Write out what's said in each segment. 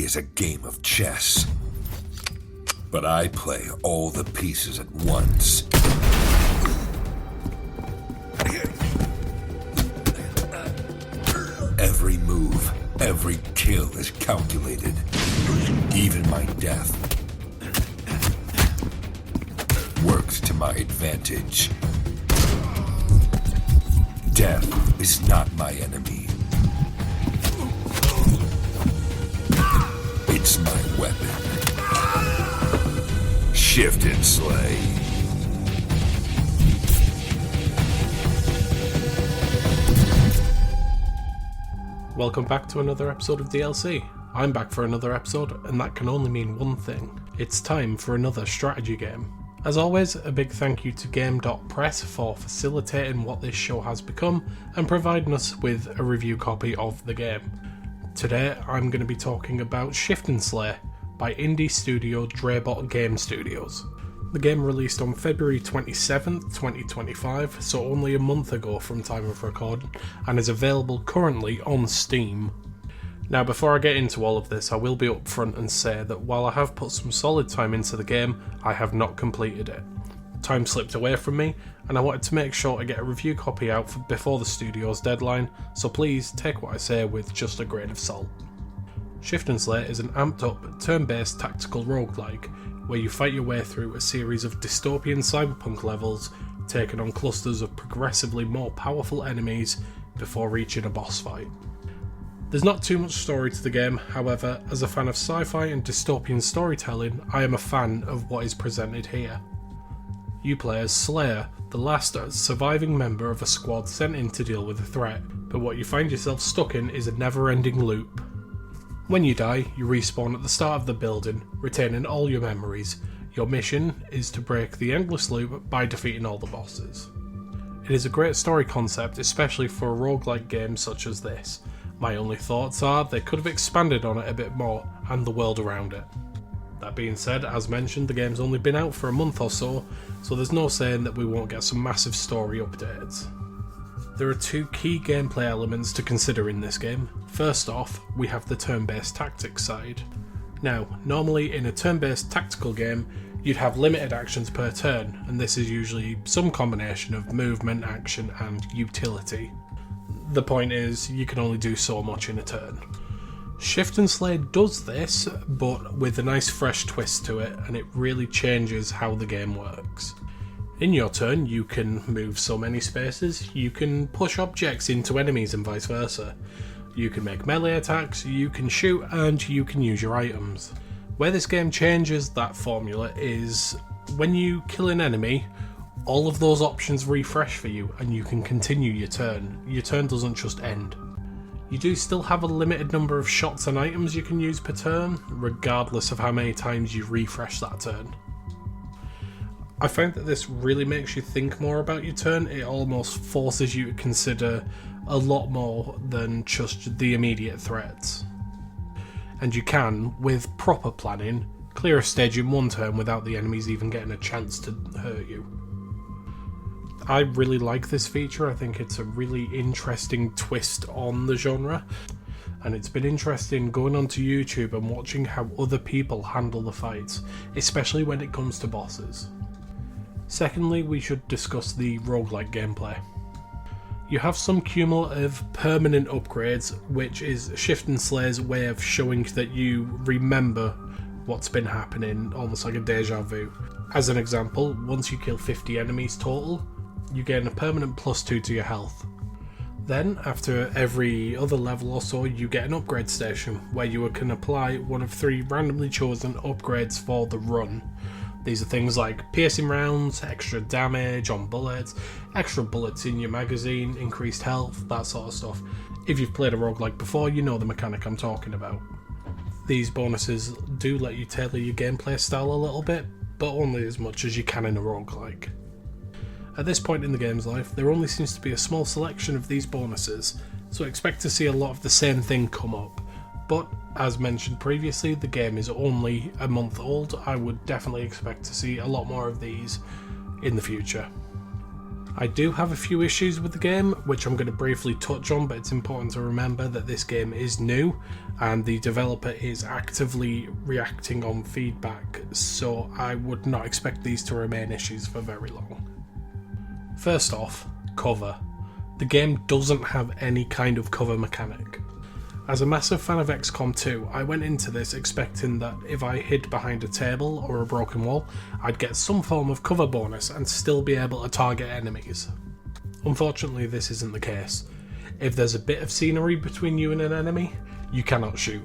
is a game of chess, but I play all the pieces at once. Every move, every kill is calculated. Even my death works to my advantage. Death is not my enemy. It's my weapon. Shift and slay. Welcome back to another episode of DLC. I'm back for another episode, and that can only mean one thing. It's time for another strategy game. As always, a big thank you to Game.Press for facilitating what this show has become and providing us with a review copy of the game. Today I'm going to be talking about Shift and Slay by indie studio Draybot Game Studios. The game released on February 27th, 2025, so only a month ago from time of recording, and is available currently on Steam. Now, before I get into all of this, I will be upfront and say that while I have put some solid time into the game, I have not completed it. Time slipped away from me, and I wanted to make sure to get a review copy out before the studio's deadline, so please take what I say with just a grain of salt. Shift and Slay is an amped up, turn-based tactical roguelike, where you fight your way through a series of dystopian cyberpunk levels, taking on clusters of progressively more powerful enemies before reaching a boss fight. There's not too much story to the game, however, as a fan of sci-fi and dystopian storytelling, I am a fan of what is presented here. You play as Slayer, the last surviving member of a squad sent in to deal with a threat, but what you find yourself stuck in is a never-ending loop. When you die, you respawn at the start of the building, retaining all your memories. Your mission is to break the endless loop by defeating all the bosses. It is a great story concept, especially for a roguelike game such as this. My only thoughts are they could have expanded on it a bit more, and the world around it. That being said, as mentioned, the game's only been out for a month or so there's no saying that we won't get some massive story updates. There are two key gameplay elements to consider in this game. First off, we have the turn-based tactics side. Now, normally in a turn-based tactical game, you'd have limited actions per turn, and this is usually some combination of movement, action, and utility. The point is, you can only do so much in a turn. Shift and Slay does this, but with a nice fresh twist to it, and it really changes how the game works. In your turn, you can move so many spaces, you can push objects into enemies and vice versa. You can make melee attacks, you can shoot, and you can use your items. Where this game changes that formula is when you kill an enemy, all of those options refresh for you and you can continue your turn. Your turn doesn't just end. You do still have a limited number of shots and items you can use per turn, regardless of how many times you refresh that turn. I find that this really makes you think more about your turn. It almost forces you to consider a lot more than just the immediate threats. And you can, with proper planning, clear a stage in one turn without the enemies even getting a chance to hurt you. I really like this feature. I think it's a really interesting twist on the genre, and it's been interesting going onto YouTube and watching how other people handle the fights, especially when it comes to bosses. Secondly, we should discuss the roguelike gameplay. You have some cumulative permanent upgrades, which is Shift and Slay's way of showing that you remember what's been happening, almost like a deja vu. As an example, once you kill 50 enemies total, you gain a permanent +2 to your health. Then, after every other level or so, you get an upgrade station, where you can apply one of 3 randomly chosen upgrades for the run. These are things like piercing rounds, extra damage on bullets, extra bullets in your magazine, increased health, that sort of stuff. If you've played a roguelike before, you know the mechanic I'm talking about. These bonuses do let you tailor your gameplay style a little bit, but only as much as you can in a roguelike. At this point in the game's life, there only seems to be a small selection of these bonuses, so expect to see a lot of the same thing come up. But, as mentioned previously, the game is only a month old. I would definitely expect to see a lot more of these in the future. I do have a few issues with the game, which I'm going to briefly touch on, but it's important to remember that this game is new and the developer is actively reacting on feedback, so I would not expect these to remain issues for very long. First off, cover. The game doesn't have any kind of cover mechanic. As a massive fan of XCOM 2, I went into this expecting that if I hid behind a table or a broken wall, I'd get some form of cover bonus and still be able to target enemies. Unfortunately, this isn't the case. If there's a bit of scenery between you and an enemy, you cannot shoot.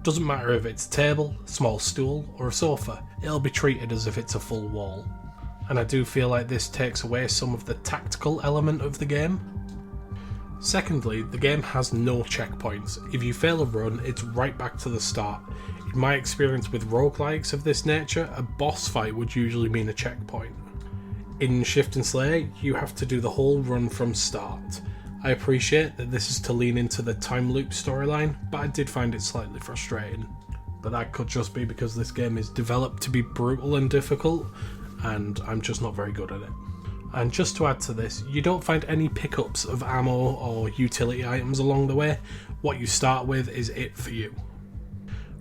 Doesn't matter if it's a table, small stool, or a sofa, it'll be treated as if it's a full wall. And I do feel like this takes away some of the tactical element of the game. Secondly, the game has no checkpoints. If you fail a run, it's right back to the start. In my experience with roguelikes of this nature, a boss fight would usually mean a checkpoint. In Shift and Slay, you have to do the whole run from start. I appreciate that this is to lean into the time loop storyline, but I did find it slightly frustrating. But that could just be because this game is developed to be brutal and difficult, and I'm just not very good at it. And just to add to this, you don't find any pickups of ammo or utility items along the way. What you start with is it for you.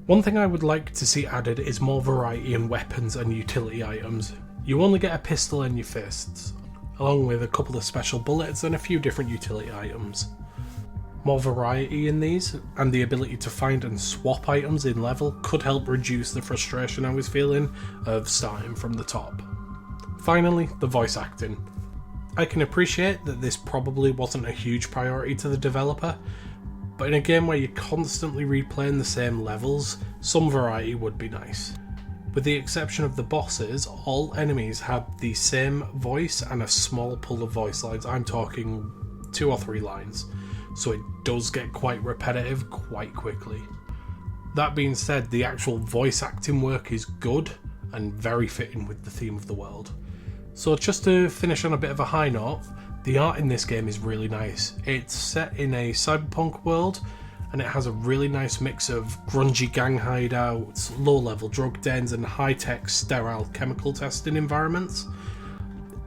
One thing I would like to see added is more variety in weapons and utility items. You only get a pistol in your fists, along with a couple of special bullets and a few different utility items. More variety in these, and the ability to find and swap items in level could help reduce the frustration I was feeling of starting from the top. Finally, the voice acting. I can appreciate that this probably wasn't a huge priority to the developer, but in a game where you're constantly replaying the same levels, some variety would be nice. With the exception of the bosses, all enemies had the same voice and a small pool of voice lines. I'm talking 2 or 3 lines, so it does get quite repetitive quite quickly. That being said, the actual voice acting work is good and very fitting with the theme of the world. So just to finish on a bit of a high note, the art in this game is really nice. It's set in a cyberpunk world, and it has a really nice mix of grungy gang hideouts, low-level drug dens, and high-tech sterile chemical testing environments.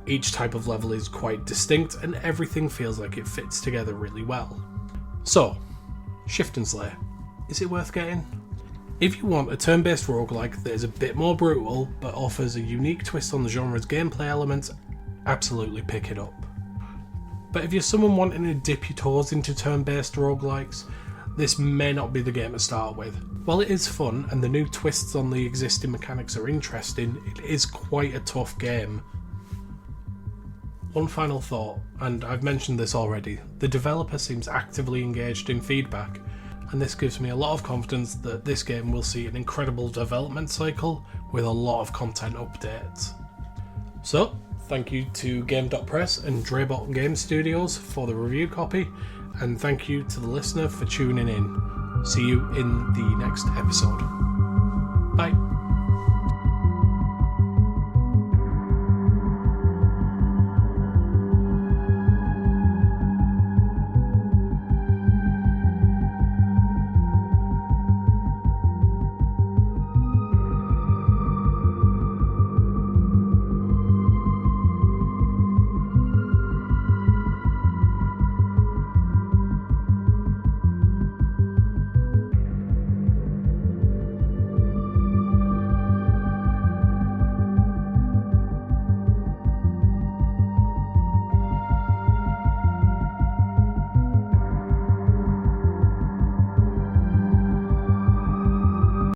Each type of level is quite distinct, and everything feels like it fits together really well. So, Shift and Slay. Is it worth getting? If you want a turn-based roguelike that is a bit more brutal but offers a unique twist on the genre's gameplay elements, absolutely pick it up. But if you're someone wanting to dip your toes into turn-based roguelikes, this may not be the game to start with. While it is fun and the new twists on the existing mechanics are interesting, it is quite a tough game. One final thought, and I've mentioned this already, the developer seems actively engaged in feedback, and this gives me a lot of confidence that this game will see an incredible development cycle with a lot of content updates. So, thank you to Game.Press and Draybot Game Studios for the review copy, and thank you to the listener for tuning in. See you in the next episode.